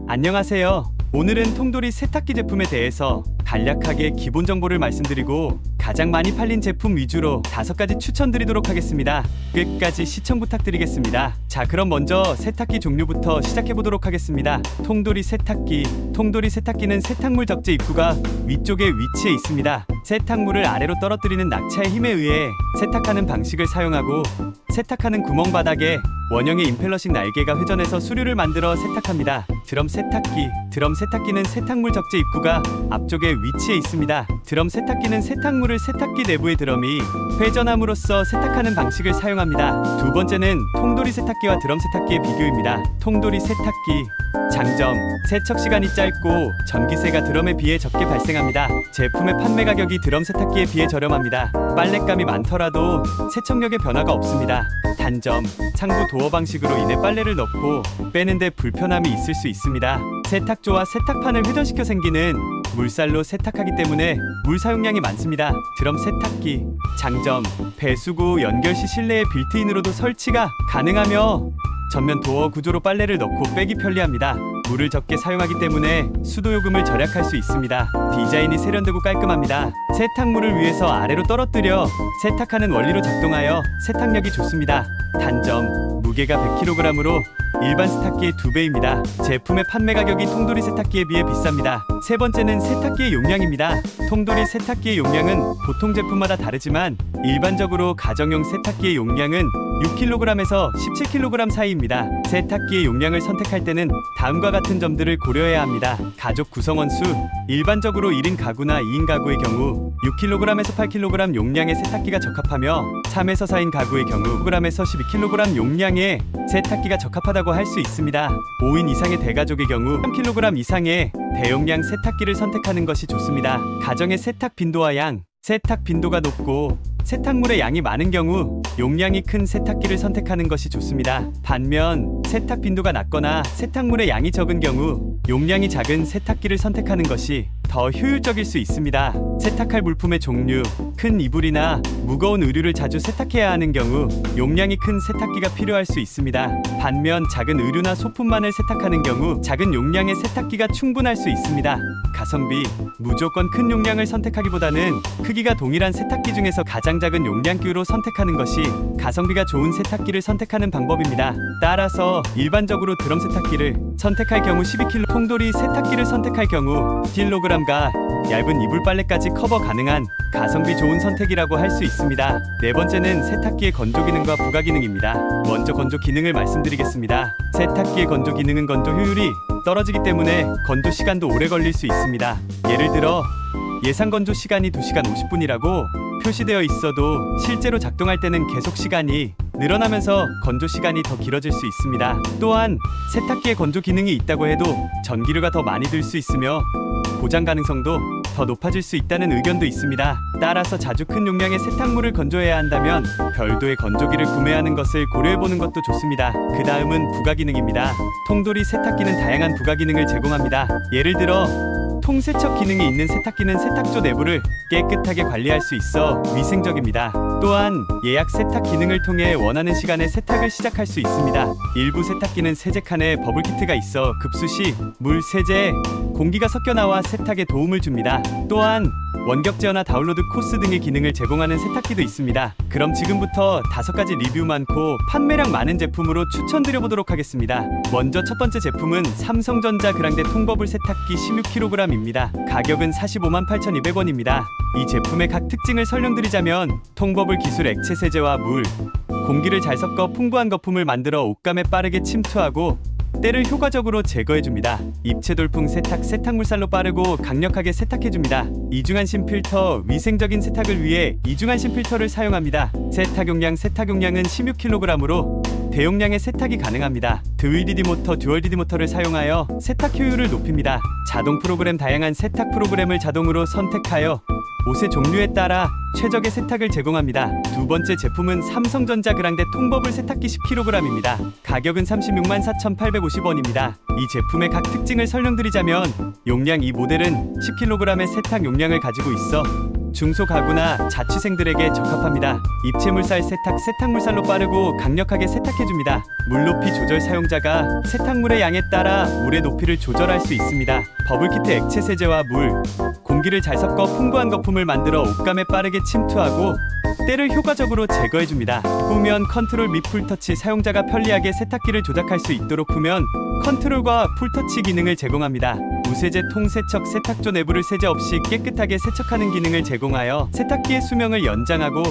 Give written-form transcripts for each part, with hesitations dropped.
안녕하세요. 오늘은 통돌이 세탁기 제품에 대해서 간략하게 기본 정보를 말씀드리고 가장 많이 팔린 제품 위주로 5가지 추천드리도록 하겠습니다. 끝까지 시청 부탁드리겠습니다. 자, 그럼 먼저 세탁기 종류부터 시작해보도록 하겠습니다. 통돌이 세탁기. 통돌이 세탁기는 세탁물 적재 입구가 위쪽에 위치해 있습니다. 세탁물을 아래로 떨어뜨리는 낙차의 힘에 의해 세탁하는 방식을 사용하고 세탁하는 구멍 바닥에 원형의 임펠러식 날개가 회전해서 수류를 만들어 세탁합니다. 드럼 세탁기. 드럼 세탁기는 세탁물 적재 입구가 앞쪽에 위치해 있습니다. 드럼 세탁기는 세탁물을 세탁기 내부의 드럼이 회전함으로써 세탁하는 방식을 사용합니다. 두 번째는 통돌이 세탁기와 드럼 세탁기의 비교입니다. 통돌이 세탁기. 장점: 세척 시간이 짧고 전기세가 드럼에 비해 적게 발생합니다. 제품의 판매 가격이 드럼 세탁기에 비해 저렴합니다. 빨랫감이 많더라도 세척력에 변화가 없습니다. 단점: 상부 도어 방식으로 인해 빨래를 넣고 빼는데 불편함이 있을 수 있습니다. 세탁조와 세탁판을 회전시켜 생기는 물살로 세탁하기 때문에 물 사용량이 많습니다. 드럼 세탁기. 장점: 배수구 연결 시 실내에 빌트인으로도 설치가 가능하며 전면 도어 구조로 빨래를 넣고 빼기 편리합니다. 물을 적게 사용하기 때문에 수도요금을 절약할 수 있습니다. 디자인이 세련되고 깔끔합니다. 세탁물을 위에서 아래로 떨어뜨려 세탁하는 원리로 작동하여 세탁력이 좋습니다. 단점: 무게가 100kg으로 일반 세탁기의 2배입니다. 제품의 판매 가격이 통돌이 세탁기에 비해 비쌉니다. 세 번째는 세탁기의 용량입니다. 통돌이 세탁기의 용량은 보통 제품마다 다르지만 일반적으로 가정용 세탁기의 용량은 6kg에서 17kg 사이입니다. 세탁기의 용량을 선택할 때는 다음과 같은 점들을 고려해야 합니다. 가족 구성원 수. 일반적으로 1인 가구나 2인 가구의 경우 6kg에서 8kg 용량의 세탁기가 적합하며 3에서 4인 가구의 경우 9g에서 12kg 용량의 세탁기가 적합하다고 할 수 있습니다. 5인 이상의 대가족의 경우 3kg 이상의 대용량 세탁기를 선택하는 것이 좋습니다. 가정의 세탁 빈도와 양. 세탁 빈도가 높고 세탁물의 양이 많은 경우 용량이 큰 세탁기를 선택하는 것이 좋습니다. 반면 세탁 빈도가 낮거나 세탁물의 양이 적은 경우 용량이 작은 세탁기를 선택하는 것이 더 효율적일 수 있습니다. 세탁할 물품의 종류. 큰 이불이나 무거운 의류를 자주 세탁해야 하는 경우 용량이 큰 세탁기가 필요할 수 있습니다. 반면 작은 의류나 소품만을 세탁하는 경우 작은 용량의 세탁기가 충분할 수 있습니다. 가성비. 무조건 큰 용량을 선택하기보다는 크기가 동일한 세탁기 중에서 가장 작은 용량급으로 선택하는 것이 가성비가 좋은 세탁기를 선택하는 방법입니다. 따라서 일반적으로 드럼 세탁기를 선택할 경우 12kg, 통돌이 세탁기를 선택할 경우 1kg과 얇은 이불 빨래까지 커버 가능한 가성비 좋은 선택이라고 할 수 있습니다. 네 번째는 세탁기의 건조 기능과 부가 기능입니다. 먼저 건조 기능을 말씀드리겠습니다. 세탁기의 건조 기능은 건조 효율이 떨어지기 때문에 건조 시간도 오래 걸릴 수 있습니다. 예를 들어 예상 건조 시간이 2시간 50분이라고 표시되어 있어도 실제로 작동할 때는 계속 시간이 늘어나면서 건조 시간이 더 길어질 수 있습니다. 또한 세탁기에 건조 기능이 있다고 해도 전기료가 더 많이 들 수 있으며 고장 가능성도 더 높아질 수 있다는 의견도 있습니다. 따라서 자주 큰 용량의 세탁물을 건조해야 한다면 별도의 건조기를 구매하는 것을 고려해보는 것도 좋습니다. 그 다음은 부가 기능입니다. 통돌이 세탁기는 다양한 부가 기능을 제공합니다. 예를 들어 통세척 기능이 있는 세탁기는 세탁조 내부를 깨끗하게 관리할 수 있어 위생적입니다. 또한 예약 세탁 기능을 통해 원하는 시간에 세탁을 시작할 수 있습니다. 일부 세탁기는 세제칸에 버블키트가 있어 급수 시 물, 세제, 공기가 섞여 나와 세탁에 도움을 줍니다. 또한 원격 제어나 다운로드 코스 등의 기능을 제공하는 세탁기도 있습니다. 그럼 지금부터 5가지 리뷰 많고 판매량 많은 제품으로 추천드려보도록 하겠습니다. 먼저 첫 번째 제품은 삼성전자 그랑데 통버블 세탁기 16kg입니다. 가격은 458,200원입니다. 이 제품의 각 특징을 설명드리자면 통버블 기술 액체 세제와 물, 공기를 잘 섞어 풍부한 거품을 만들어 옷감에 빠르게 침투하고 때를 효과적으로 제거해줍니다. 입체 돌풍 세탁, 세탁물살로 빠르고 강력하게 세탁해줍니다. 이중한심 필터, 위생적인 세탁을 위해 이중한심 필터를 사용합니다. 세탁 용량은 16kg으로 대용량의 세탁이 가능합니다. VDD 모터, 듀얼 DD 모터를 사용하여 세탁 효율을 높입니다. 자동 프로그램, 다양한 세탁 프로그램을 자동으로 선택하여 옷의 종류에 따라 최적의 세탁을 제공합니다. 두 번째 제품은 삼성전자 그랑데 통버블 세탁기 10kg입니다. 가격은 364,850원입니다. 이 제품의 각 특징을 설명드리자면 용량 이 모델은 10kg의 세탁 용량을 가지고 있어 중소가구나 자취생들에게 적합합니다. 입체물살 세탁, 세탁물살로 빠르고 강력하게 세탁해줍니다. 물높이 조절, 사용자가 세탁물의 양에 따라 물의 높이를 조절할 수 있습니다. 버블키트 액체 세제와 물, 공기를 잘 섞어 풍부한 거품을 만들어 옷감에 빠르게 침투하고 때를 효과적으로 제거해줍니다. 후면 컨트롤 및 풀터치, 사용자가 편리하게 세탁기를 조작할 수 있도록 후면 컨트롤과 풀터치 기능을 제공합니다. 무세제 통세척, 세탁조 내부를 세제 없이 깨끗하게 세척하는 기능을 제공하여 세탁기의 수명을 연장하고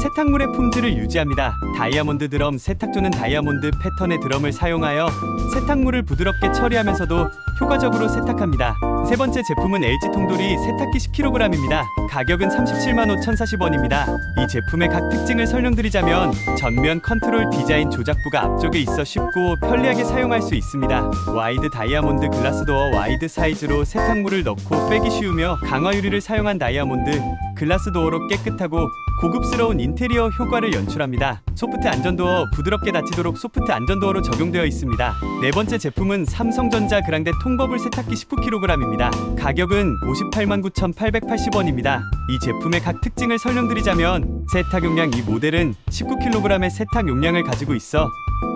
세탁물의 품질을 유지합니다. 다이아몬드 드럼, 세탁조는 다이아몬드 패턴의 드럼을 사용하여 세탁물을 부드럽게 처리하면서도 효과적으로 세탁합니다. 세 번째 제품은 LG 통돌이 세탁기 10kg입니다. 가격은 375,040원입니다. 이 제품의 각 특징을 설명드리자면 전면 컨트롤 디자인, 조작부가 앞쪽에 있어 쉽고 편리하게 사용할 수 있습니다. 와이드 다이아몬드 글라스 도어, 와이드 사이즈로 세탁물을 넣고 빼기 쉬우며 강화 유리를 사용한 다이아몬드 글라스 도어로 깨끗하고 고급스러운 인테리어 효과를 연출합니다. 소프트 안전도어, 부드럽게 닫히도록 소프트 안전도어로 적용되어 있습니다. 네 번째 제품은 삼성전자 그랑데 통버블 세탁기 19kg입니다. 가격은 589,880원입니다. 이 제품의 각 특징을 설명드리자면 세탁 용량, 이 모델은 19kg의 세탁 용량을 가지고 있어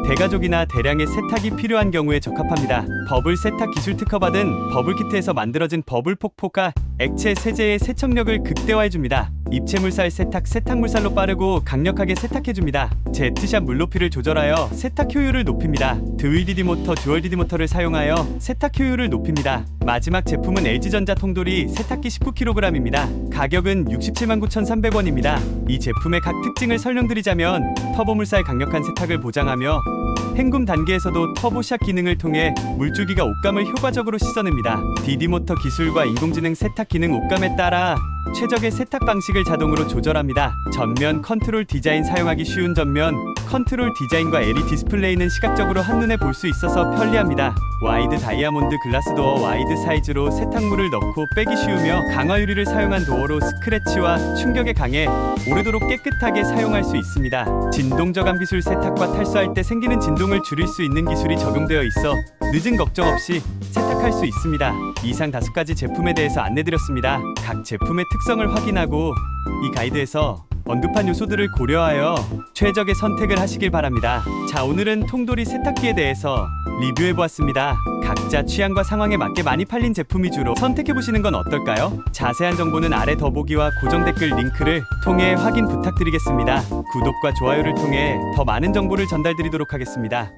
대가족이나 대량의 세탁이 필요한 경우에 적합합니다. 버블 세탁 기술 특허받은 버블키트에서 만들어진 버블 폭포가 액체 세제의 세척력을 극대화해줍니다. 입체물살 세탁, 세탁물살로 빠르고 강력하게 세탁해줍니다. 제트샷 물높이를 조절하여 세탁 효율을 높입니다. 듀얼 모터, 듀얼 DD 모터를 사용하여 세탁 효율을 높입니다. 마지막 제품은 LG전자 통돌이 세탁기 19kg입니다. 가격은 679,300원입니다. 이 제품의 각 특징을 설명드리자면 터보물살 강력한 세탁을 보장하며 헹굼 단계에서도 터보샷 기능을 통해 물줄기가 옷감을 효과적으로 씻어냅니다. DD모터 기술과 인공지능 세탁 기능, 옷감에 따라 최적의 세탁 방식을 자동으로 조절합니다. 전면 컨트롤 디자인, 사용하기 쉬운 전면 컨트롤 디자인과 LED 디스플레이는 시각적으로 한눈에 볼 수 있어서 편리합니다. 와이드 다이아몬드 글라스 도어, 와이드 사이즈로 세탁물을 넣고 빼기 쉬우며 강화 유리를 사용한 도어로 스크래치와 충격에 강해 오래도록 깨끗하게 사용할 수 있습니다. 진동 저감 기술, 세탁과 탈수할 때 생기는 진동을 줄일 수 있는 기술이 적용되어 있어 늦은 걱정 없이 세탁할 수 있습니다. 이상 5가지 제품에 대해서 안내드렸습니다. 각 제품의 특성을 확인하고 이 가이드에서 언급한 요소들을 고려하여 최적의 선택을 하시길 바랍니다. 자, 오늘은 통돌이 세탁기에 대해서 리뷰해보았습니다. 각자 취향과 상황에 맞게 많이 팔린 제품 위주로 선택해보시는 건 어떨까요? 자세한 정보는 아래 더보기와 고정 댓글 링크를 통해 확인 부탁드리겠습니다. 구독과 좋아요를 통해 더 많은 정보를 전달드리도록 하겠습니다.